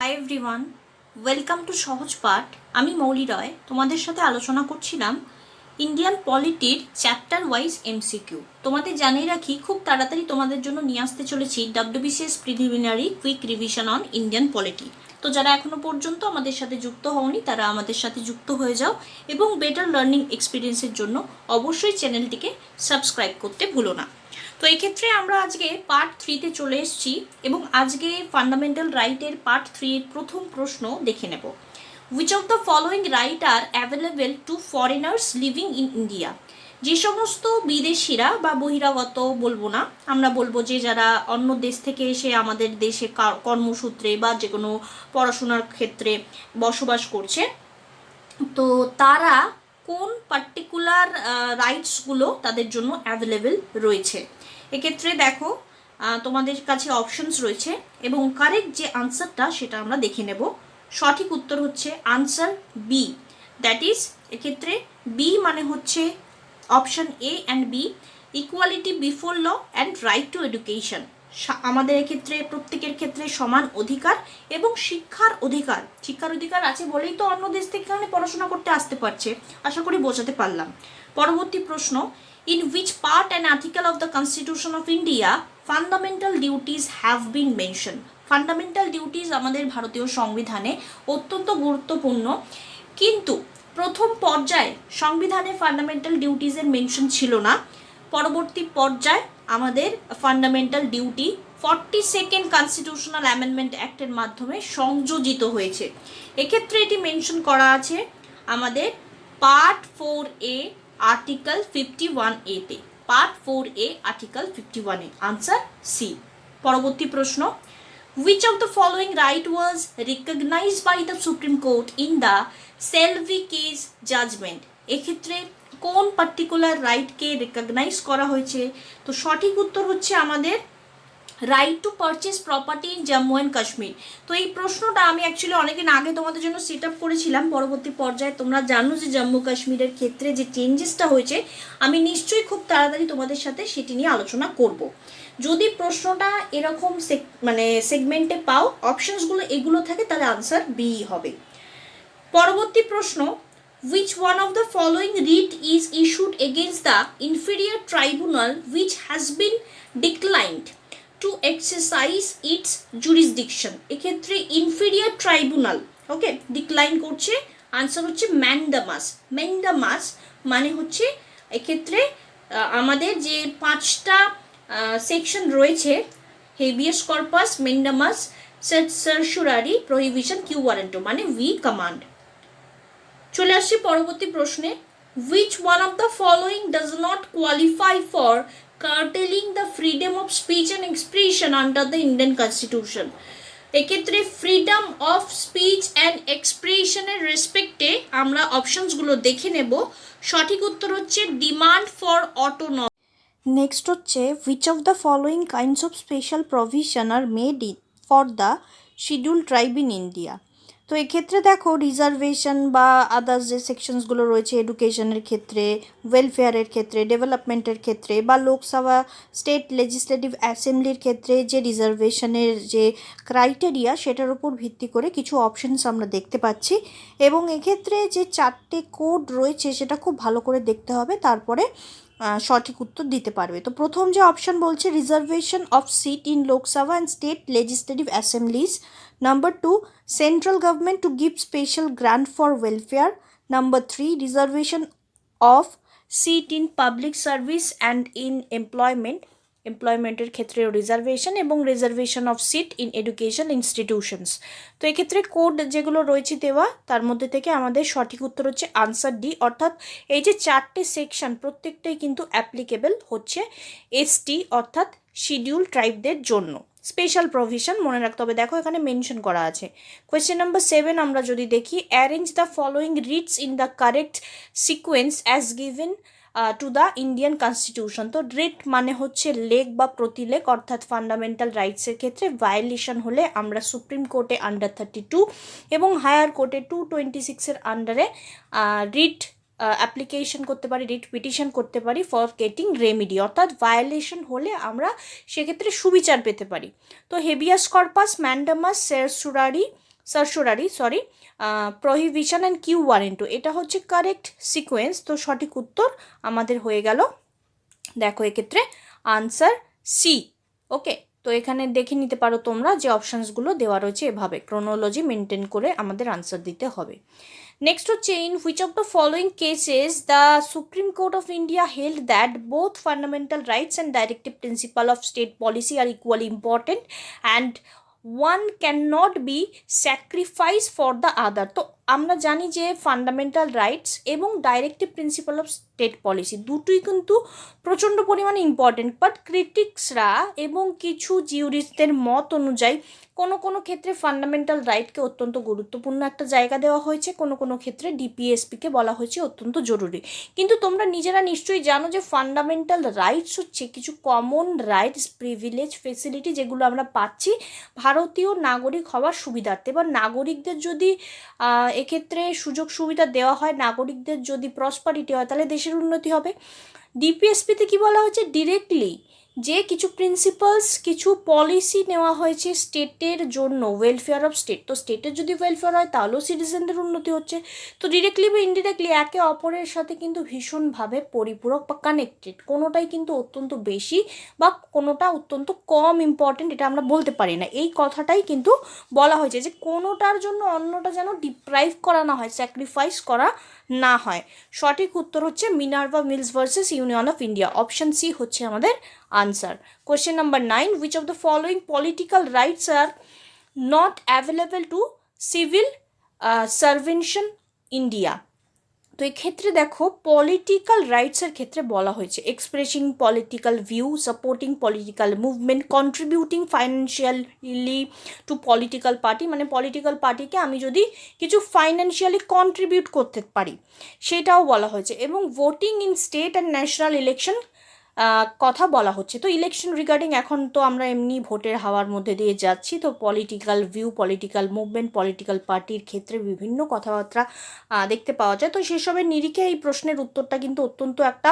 Hi everyone, welcome to সহজ পাঠ। আমি মৌলি রয় তোমাদের সাথে আলোচনা করছিলাম ইন্ডিয়ান পলিটির চ্যাপ্টার ওয়াইজ এমসিকিউ। তোমাদের জানিয়ে রাখি, খুব তাড়াতাড়ি তোমাদের জন্য নিয়ে আসতে চলেছি WBCS preliminary quick revision on Indian polity. তো যারা এখনো পর্যন্ত আমাদের সাথে যুক্ত হওনি তারা আমাদের সাথে যুক্ত হয়ে যাও এবং বেটার লার্নিং এক্সপিরিয়েন্সের জন্য অবশ্যই চ্যানেলটিকে সাবস্ক্রাইব করতে ভুলো না। তো এই ক্ষেত্রে আমরা আজকে পার্ট 3-তে চলে এসেছি এবং আজকে ফান্ডামেন্টাল রাইটের পার্ট 3-এর প্রথম প্রশ্ন দেখে নেব। Which of the following rights are available to foreigners living in India? যে সমস্ত বিদেশিরা বা বহিরাগত বলবো না, আমরা বলবো যে যারা অন্য দেশ থেকে এসে আমাদের দেশে কর্মসূত্রে বা যে কোনো পড়াশোনার ক্ষেত্রে বসবাস করছে, তো তারা কোন পার্টিকুলার রাইটসগুলো তাদের জন্য অ্যাভেলেবেল রয়েছে। এক্ষেত্রে দেখো তোমাদের কাছে অপশনস রয়েছে এবং কারেক্ট যে আনসারটা সেটা আমরা দেখে নেব। সঠিক উত্তর হচ্ছে আনসার বি, দ্যাট ইজ এক্ষেত্রে বি মানে হচ্ছে option A and B, equality before law and right to education. আমাদের এক্ষেত্রে প্রত্যেকের ক্ষেত্রে সমান অধিকার এবং শিক্ষার অধিকার আছে বলেই তো অন্য দেশ থেকে এখানে পড়াশোনা করতে আসতে পারছে। আশা করি বোঝাতে পারলাম। পরবর্তী প্রশ্ন, in which part and article of the constitution of India fundamental duties have been mention? Fundamental duties আমাদের ভারতীয় সংবিধানে অত্যন্ত গুরুত্বপূর্ণ, কিন্তু প্রথম পর্যায়ে সংবিধানে ফান্ডামেন্টাল ডিউটিসের মেনশন ছিল না। পরবর্তী পর্যায়ে আমাদের fundamental duty 42nd constitutional amendment অ্যাক্টের মাধ্যমে সংযোজিত হয়েছে। এক্ষেত্রে এটি মেনশন করা আছে আমাদের পার্ট 4A আর্টিকেল 51A-তে। Part 4A article 51A, answer C. পরবর্তী প্রশ্ন, which of the following right was recognized by the Supreme Court in the Selvi case judgment? এক্ষেত্রে কোন পার্টিকুলার রাইটকে রেকগনাইজ করা হয়েছে? তো সঠিক উত্তর হচ্ছে আমাদের right to purchase property in Jammu and Kashmir. তো এই প্রশ্নটা আমি অ্যাকচুয়ালি অনেকদিন আগে তোমাদের জন্য সেট আপ করেছিলাম। পরবর্তী পর্যায়ে তোমরা জানো যে জম্মু কাশ্মীরের ক্ষেত্রে যে চেঞ্জেসটা হয়েছে, আমি নিশ্চয়ই খুব তাড়াতাড়ি তোমাদের সাথে সেটি নিয়ে আলোচনা করব। যদি প্রশ্নটা এরকম সেগমেন্টে পাও, অপশনসগুলো এগুলো থাকে, তাহলে আনসার বি হবে। পরবর্তী প্রশ্ন, which one of the following writ is issued against the inferior tribunal which has been declined to exercise its jurisdiction? এক্ষেত্রে ইনফেরিয়ার ট্রাইব্যুনাল ওকে ডিক্লাইন করছে, আনসার হচ্ছে ম্যান্ডামাস। ম্যান্ডামাস মানে হচ্ছে এক্ষেত্রে আমাদের যে 5টা সেকশন রয়েছে, habeas corpus, mandamus, certiorari, prohibition, quo warranto মানে উই কমান্ড। চলে আসছি পরবর্তী প্রশ্নে, which one of the following does not qualify for curtailing the freedom of speech and expression under the Indian Constitution? এক্ষেত্রে ফ্রিডম অফ স্পিচ অ্যান্ড এক্সপ্রেশনের রেসপেক্টে আমরা অপশনসগুলো দেখে নেব। সঠিক উত্তর হচ্ছে ডিমান্ড ফর অটোনমি। নেক্সট হচ্ছে, which of the following kinds of special provision are made for the scheduled tribe in India? তো এক্ষেত্রে দেখো রিজার্ভেশন বা আদার্স যে সেকশনসগুলো রয়েছে এডুকেশনের ক্ষেত্রে, ওয়েলফেয়ারের ক্ষেত্রে, ডেভেলপমেন্টের ক্ষেত্রে বা লোকসভা স্টেট লেজিসলেটিভ অ্যাসেম্বলির ক্ষেত্রে যে রিজার্ভেশনের যে ক্রাইটেরিয়া সেটার উপর ভিত্তি করে কিছু অপশনস আমরা দেখতে পাচ্ছি এবং এক্ষেত্রে যে 4টে কোড রয়েছে সেটা খুব ভালো করে দেখতে হবে, তারপরে সঠিক উত্তর দিতে পারবে। তো প্রথম যে অপশন বলছে reservation of seat in Lok Sabha and state legislative assemblies. Number 2, central government to give special grant for welfare. Number 3, reservation of seat in public service and in employmenটের ক্ষেত্রে রিজার্ভেশন এবং reservation of seat in education institutions. তো এক্ষেত্রে code যেগুলো রয়েছে দেওয়া, তার মধ্যে থেকে আমাদের সঠিক উত্তর হচ্ছে আনসার ডি, অর্থাৎ এই যে 4টে সেকশন প্রত্যেকটাই কিন্তু অ্যাপ্লিকেবল হচ্ছে এসটি অর্থাৎ শিডিউল ট্রাইবদের জন্য। স্পেশাল প্রভিশন মনে রাখতে হবে, দেখো এখানে মেনশন করা আছে। কোয়েশ্চেন নাম্বার 7 আমরা যদি দেখি, arrange the following Ritz in the correct sequence as given to the Indian constitution. তো রিট মানে হচ্ছে লেখ বা প্রতিলেখ, অর্থাৎ ফান্ডামেন্টাল রাইটসের ক্ষেত্রে ভায়োলেশন হলে আমরা সুপ্রিম কোর্টে আন্ডার 32 এবং হায়ার কোর্টে 226-এর আন্ডারে রিট অ্যাপ্লিকেশন করতে পারি, রিট পিটিশন করতে পারি ফর গেটিং রেমিডি, অর্থাৎ ভায়োলেশন হলে আমরা সেক্ষেত্রে সুবিচার পেতে পারি। তো habeas corpus, mandamus, certiorari, certiorari sorry, prohibition and quo warranto, এটা হচ্ছে কারেক্ট সিকোয়েন্স। তো সঠিক উত্তর আমাদের হয়ে গেল দেখো এক্ষেত্রে আনসার সি। ওকে, তো এখানে দেখে নিতে পারো তোমরা যে অপশানসগুলো দেওয়া রয়েছে এভাবে ক্রোনোলজি মেনটেন করে আমাদের আনসার দিতে হবে। নেক্সট হচ্ছে in which of the following cases the supreme court of India held that both fundamental rights and directive principle of state policy are equally important and one can not be sacrifice for the other. তো আমরা জানি যে fundamental rights এবং directive principle of state policy দুটোই কিন্তু প্রচণ্ড পরিমাণে important, but ক্রিটিক্সরা এবং কিছু জিউরিস্টদের মত অনুযায়ী কোনো কোনো ক্ষেত্রে ফান্ডামেন্টাল রাইটকে অত্যন্ত গুরুত্বপূর্ণ একটা জায়গা দেওয়া হয়েছে, কোনো কোনো ক্ষেত্রে ডিপিএসপিকে বলা হয়েছে অত্যন্ত জরুরি। কিন্তু তোমরা নিজেরা নিশ্চয়ই জানো যে ফান্ডামেন্টাল রাইটস হচ্ছে কিছু কমন রাইটস, প্রিভিলেজ, ফেসিলিটি যেগুলো আমরা পাচ্ছি ভারতীয় নাগরিক হওয়ার সুবিধার্থে, বা নাগরিকদের যদি এক্ষেত্রে সুযোগ সুবিধা দেওয়া হয়, নাগরিকদের যদি প্রসপারিটি হয় তাহলে দেশের উন্নতি হবে। ডিপিএসপিতে কি বলা হয়েছে ডিরেক্টলি যে কিছু প্রিন্সিপালস, কিছু পলিসি নেওয়া হয়েছে স্টেটের জন্য, ওয়েলফেয়ার অফ স্টেট। তো স্টেটের যদি ওয়েলফেয়ার হয় তাহলেও সিটিজেনদের উন্নতি হচ্ছে। তো ডিরেক্টলি বা ইনডিরেক্টলি একে অপরের সাথে কিন্তু ভীষণভাবে পরিপূরক বা কানেক্টেড, কোনোটাই কিন্তু অত্যন্ত বেশি বা কোনোটা অত্যন্ত কম ইম্পর্টেন্ট এটা আমরা বলতে পারি না। এই কথাটাই কিন্তু বলা হয়েছে যে কোনোটার জন্য অন্যটা যেন ডিপ্রাইভ করা না হয়, স্যাক্রিফাইস করা না হয়। সঠিক উত্তর হচ্ছে Minerva Mills versus Union of India, option C হচ্ছে আমাদের answer. Question number 9, which of the following political rights are not available to civil servants in India? তো এক্ষেত্রে দেখো পলিটিক্যাল রাইটসের ক্ষেত্রে বলা হয়েছে expressing political view, supporting political movement, contributing financially to political party, মানে political পার্টিকে আমি যদি কিছু ফাইন্যান্সিয়ালি কন্ট্রিবিউট করতে পারি সেটাও বলা হয়েছে, এবং voting in state and national election কথা বলা হচ্ছে। তো ইলেকশন রিগার্ডিং এখন তো আমরা এমনি ভোটের হাওয়ার মধ্যে দিয়ে যাচ্ছি, তো political view, political movement, political পার্টির ক্ষেত্রে বিভিন্ন কথাবার্তা দেখতে পাওয়া যায়। তো সেসবের নিরিখে এই প্রশ্নের উত্তরটা কিন্তু অত্যন্ত একটা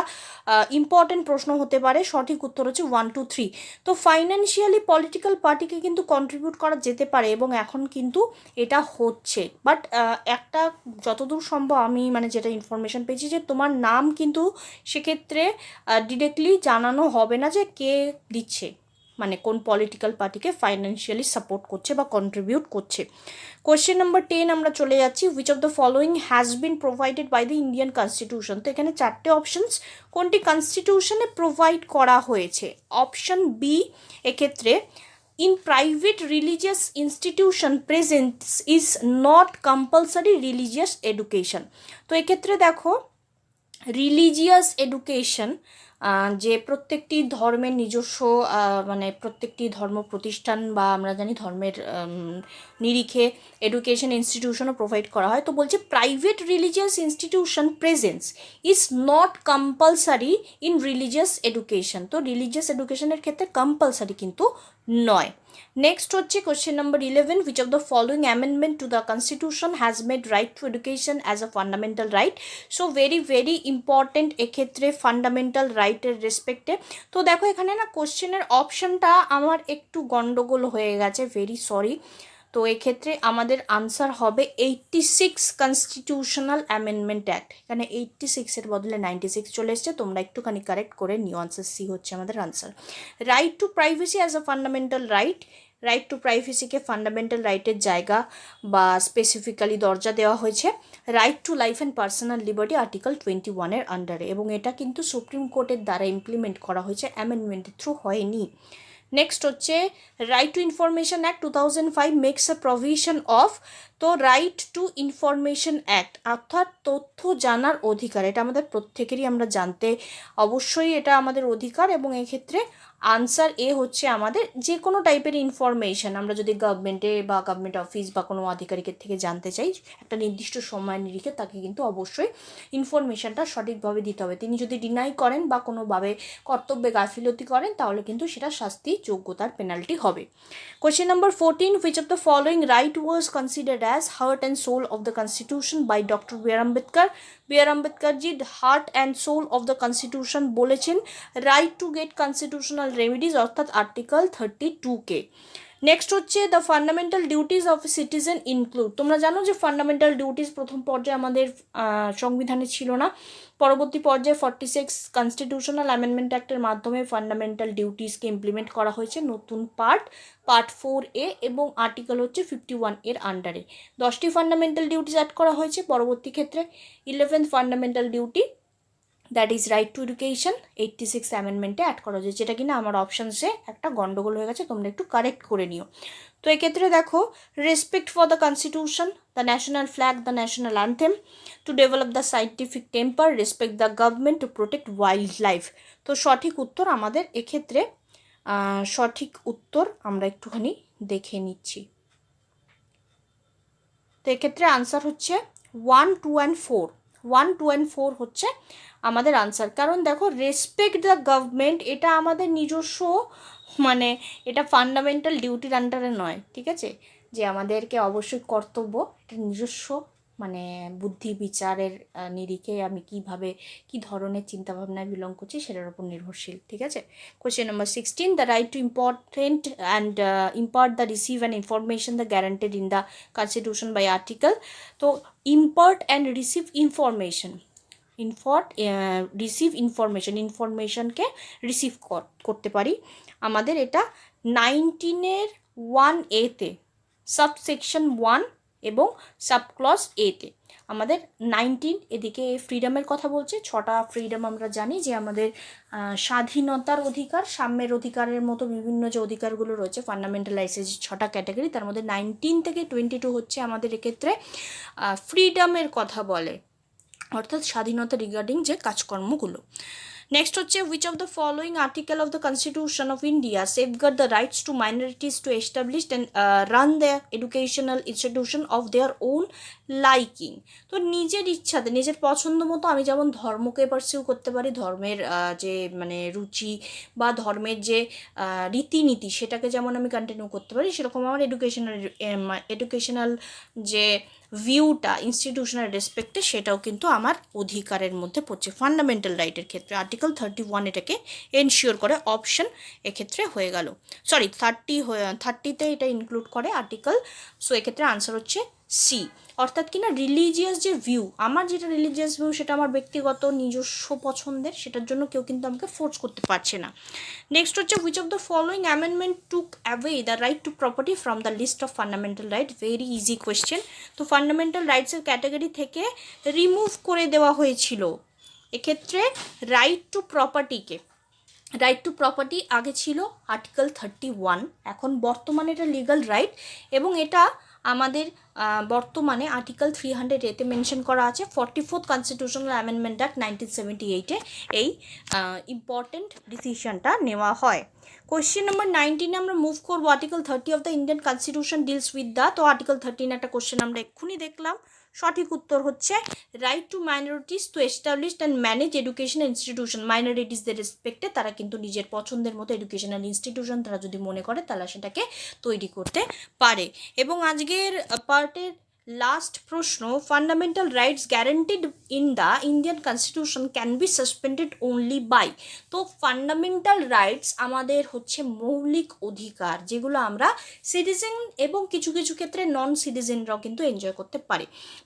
ইম্পর্টেন্ট প্রশ্ন হতে পারে। সঠিক উত্তর হচ্ছে 1, 2, 3। তো ফাইন্যান্সিয়ালি পলিটিক্যাল পার্টিকে কিন্তু কন্ট্রিবিউট করা যেতে পারে এবং এখন কিন্তু এটা হচ্ছে, বাট একটা যতদূর সম্ভব আমি মানে যেটা ইনফরমেশন পেয়েছি যে তোমার নাম কিন্তু সেক্ষেত্রে ডিরেক্টলি জানানো হবে না যে কে দিচ্ছে, মানে কোন পলিটিক্যাল পার্টিকে ফাইন্যান্সিয়ালি সাপোর্ট করছে বা কন্ট্রিবিউট করছে। কোয়েশ্চেন নাম্বার 10 আমরা চলে যাচ্ছি, which of the following has been provided by the Indian constitution. তো এখানে চারটে অপশনস, কোনটি কনস্টিটিউশনে প্রোভাইড করা হয়েছে? অপশন বি এক্ষেত্রে in private religious institution presence is not compulsory religious education। তো এক্ষেত্রে দেখো রিলিজিয়াস এডুকেশন, যে প্রত্যেকটি ধর্মের নিজস্ব মানে প্রত্যেকটি ধর্ম প্রতিষ্ঠান বা আমরা জানি ধর্মের নিরিখে এডুকেশন ইনস্টিটিউশনও প্রোভাইড করা হয়। তো বলছে private religious institution presence is not compulsory in religious education. তো রিলিজিয়াস এডুকেশনের ক্ষেত্রে কম্পালসারি কিন্তু নয়। নেক্সট হচ্ছে question number 11, which of the following amendment to the constitution has made right to education as a fundamental right? So very very important এক্ষেত্রে fundamental রাইটের রেসপেক্টে। তো দেখো এখানে না কোশ্চেনের অপশানটা আমার একটু গন্ডগোল হয়ে গেছে, ভেরি সরি। তো এক্ষেত্রে আমাদের আনসার হবে 86 কনস্টিটিউশনাল অ্যামেন্ডমেন্ট অ্যাক্ট। এখানে 86-এর বদলে 96 চলে এসছে, তোমরা একটুখানি কারেক্ট করে নিউ আনসার সি হচ্ছে আমাদের answer. Right to privacy as a fundamental right, right to প্রাইভেসিকে ফান্ডামেন্টাল রাইটের জায়গা বা স্পেসিফিক্যালি দরজা দেওয়া হয়েছে right to life and personal liberty article 21-এর আন্ডারে, এবং এটা কিন্তু সুপ্রিম কোর্টের দ্বারা ইমপ্লিমেন্ট করা হয়েছে, অ্যামেন্ডমেন্টের থ্রু হয়নি। নেক্সট হচ্ছে right to information act 2005 makes a provision of. তো রাইট টু ইনফরমেশন অ্যাক্ট অর্থাৎ তথ্য জানার অধিকার, এটা আমাদের প্রত্যেকেরই আমরা জানতে অবশ্যই এটা আমাদের অধিকার, এবং এক্ষেত্রে আনসার এ হচ্ছে আমাদের যে কোনো টাইপের ইনফরমেশন আমরা যদি গভর্নমেন্টে বা গভর্নমেন্ট অফিস বা কোনো আধিকারিকের থেকে জানতে চাই একটা নির্দিষ্ট সময় নিরিখে, তাকে কিন্তু অবশ্যই ইনফরমেশনটা সঠিকভাবে দিতে হবে। তিনি যদি ডিনাই করেন বা কোনোভাবে কর্তব্যে গাফিলতি করেন তাহলে কিন্তু সেটা শাস্তি যোগ্যতার পেনাল্টি হবে। Question number 14, which of the following right was considered as heart and soul of the constitution by Dr. B.R. Ambedkar? B.R. Ambedkar ji heart and soul of the constitution বলেছেন right to get constitutional remedies অর্থাৎ article 32K। Next হচ্ছে the fundamental duties of a citizen include. তোমরা জানো যে fundamental duties প্রথম পর্যায়ে আমাদের সংবিধানে ছিল না, পরবর্তী পর্যায়ে 46 কনস্টিটিউশনাল অ্যামেন্ডমেন্ট অ্যাক্টের মাধ্যমে ফান্ডামেন্টাল ডিউটিসকে ইমপ্লিমেন্ট করা হয়েছে নতুন পার্ট 4A এবং আর্টিকেল হচ্ছে 51 এর আন্ডারে 10টি ফান্ডামেন্টাল ডিউটিস অ্যাড করা হয়েছে। পরবর্তী ক্ষেত্রে 11th fundamental duty that is right to education 86 অ্যামেন্ডমেন্টে অ্যাড করা হয়েছে, যেটা কিনা আমার অপশানসে একটা গন্ডগোল হয়ে গেছে, তোমরা একটু কারেক্ট করে নিও। তো এক্ষেত্রে দেখো, respect for the constitution, the national flag, the national anthem, to develop the scientific temper, respect the government, to protect wild life. তো সঠিক উত্তর আমাদের এক্ষেত্রে সঠিক উত্তর আমরা একটুখানি দেখে নিচ্ছি। তো এক্ষেত্রে আনসার হচ্ছে 1, 2 and 4। 1, 2 and 4 হচ্ছে আমাদের আনসার। কারণ দেখো, রেসপেক্ট দ্য গভর্নমেন্ট এটা আমাদের নিজস্ব, মানে এটা ফান্ডামেন্টাল ডিউটির আন্ডারে নয়, ঠিক আছে, যে আমাদেরকে অবশ্যই কর্তব্য, এটা নিজস্ব মানে বুদ্ধি বিচারের নিরিখে আমি কীভাবে কী ধরনের চিন্তাভাবনায় বিলং করছি সেটার উপর নির্ভরশীল, ঠিক আছে। Question number 16, the right to important and impart the receive and information the guaranteed in the constitution by article. তো impart and receive information, receive ইনফরমেশনকে রিসিভ করতে পারি আমাদের, এটা 19-এর 1A-তে সাবসেকশন 1 এবং সাবক্লজ A-তে আমাদের 19 এদিকে ফ্রিডমের কথা বলছে। 6টা ফ্রিডম আমরা জানি যে আমাদের স্বাধীনতার অধিকার, সাম্যের অধিকারের মতো বিভিন্ন যে অধিকারগুলো রয়েছে ফান্ডামেন্টাল রাইটসের 6টা ক্যাটাগরি, তার মধ্যে 19 থেকে 22 হচ্ছে আমাদের এক্ষেত্রে ফ্রিডমের কথা বলে, অর্থাৎ স্বাধীনতা রিগার্ডিং যে কাজকর্মগুলো। নেক্সট হচ্ছে, which of the following article of the constitution of India safeguard the rights to minorities to establish and run the educational institution of their own liking. তো নিজের ইচ্ছাতে, নিজের পছন্দ মতো আমি যেমন ধর্মকে পারসিউ করতে পারি, ধর্মের যে মানে রুচি বা ধর্মের যে রীতিনীতি সেটাকে যেমন আমি কন্টিনিউ করতে পারি, সেরকম আমার এডুকেশনাল যে ভিউটা ইনস্টিটিউশনাল রেসপেক্টে সেটাও কিন্তু আমার অধিকারের মধ্যে পড়ছে ফান্ডামেন্টাল রাইটের ক্ষেত্রে। আর্টিকেল 31 এটাকে এনশিওর করে, অপশন এক্ষেত্রে হয়ে গেল, সরি 30তে এটা ইনক্লুড করে আর্টিকেল। সো এক্ষেত্রে আনসার হচ্ছে সি, অর্থাৎ কিনা রিলিজিয়াস যে ভিউ, আমার যেটা রিলিজিয়াস ভিউ সেটা আমার ব্যক্তিগত নিজস্ব পছন্দের, সেটার জন্য কেউ কিন্তু আমাকে ফোর্স করতে পারছে না। নেক্সট হচ্ছে, which of the following amendment took away the right to property from the list of fundamental right. Very easy question. তো ফান্ডামেন্টাল রাইটসের ক্যাটাগরি থেকে রিমুভ করে দেওয়া হয়েছিল এক্ষেত্রে রাইট টু প্রপার্টিকে। রাইট টু প্রপার্টি আগে ছিল আর্টিকেল 31, এখন বর্তমানে এটা লিগাল রাইট, এবং এটা আমাদের বর্তমানে আর্টিকেল 300A-তে মেনশন করা আছে। 44th কনস্টিটিউশনাল অ্যামেন্ডমেন্ট অ্যাক্ট 1978-এ এই ইম্পর্টেন্ট ডিসিশনটা নেওয়া হয়। কোয়েশ্চেন নাম্বার 19-এ আমরা মুভ করবো। Article 30 of the Indian constitution deals with the, তো আর্টিকেল 13 একটা কোয়েশ্চেন আমরা এক্ষুনি দেখলাম, সঠিক উত্তর হচ্ছে right to minorities to establish and manage educational institution. মাইনরিটিসদের রেসপেক্টে তারা কিন্তু নিজের পছন্দের মতো এডুকেশনাল ইনস্টিটিউশন তারা যদি মনে করে তাহলে সেটাকে তৈরি করতে পারে। এবং আজকের পার্টের লাস্ট প্রশ্ন, fundamental rights guaranteed in the Indian constitution can be suspended only by. তো ফান্ডামেন্টাল রাইটস আমাদের হচ্ছে মৌলিক অধিকার, যেগুলো আমরা সিটিজেন এবং কিছু কিছু ক্ষেত্রে নন সিটিজেনরাও কিন্তু এনজয় করতে পারে,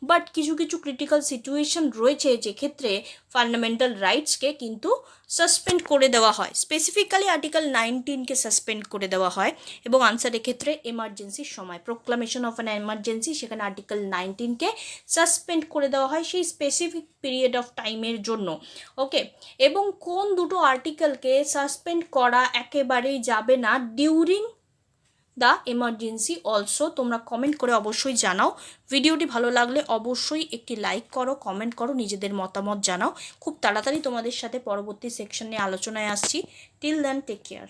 বাট কিছু কিছু ক্রিটিক্যাল সিচুয়েশন রয়েছে যেক্ষেত্রে ফান্ডামেন্টাল রাইটসকে কিন্তু সাসপেন্ড করে দেওয়া হয়। স্পেসিফিক্যালি আর্টিকেল 19কে সাসপেন্ড করে দেওয়া হয়, এবং আনসার এক্ষেত্রে এমার্জেন্সির সময়, প্রোক্লামেশন অফ অ্যান এমার্জেন্সি, সেখানে আর্টিকেল 19কে সাসপেন্ড করে দেওয়া হয় সেই স্পেসিফিক পিরিয়ড অফ টাইমের জন্য। ওকে, এবং কোন দুটো আর্টিকেলকে সাসপেন্ড করা একেবারেই যাবে না ডিউরিং দ্য এমার্জেন্সি অলসো, তোমরা কমেন্ট করে অবশ্যই জানাও। ভিডিওটি ভালো লাগলে অবশ্যই একটি লাইক করো, কমেন্ট করো, নিজেদের মতামত জানাও। খুব তাড়াতাড়ি তোমাদের সাথে পরবর্তী সেকশনে আলোচনায় আসছি। Till then take care.